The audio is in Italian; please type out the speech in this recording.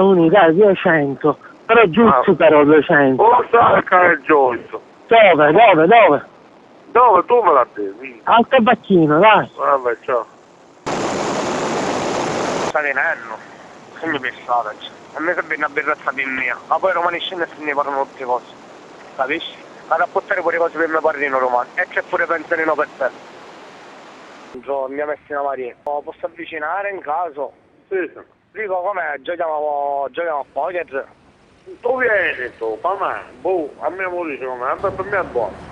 unità 200, però giusto però 200. Oh, sacca il giusto. Dove? Dove tu me la devi? Al tabacchino, dai. Vabbè, ciao. Sta venendo, se mi pensate, a me sembra una birrazza per mia, ma poi i romani scendono e se ne parlano tutte cose, capisci? Vado a portare pure cose per mio padrino romano, e c'è pure pensionino per te. Buongiorno, Messina Maria, posso avvicinare in caso? Sì. Dico com'è, giochiamo a poker? Tu vieni tu, ma boh, a me lo dice com'è, per me è buono.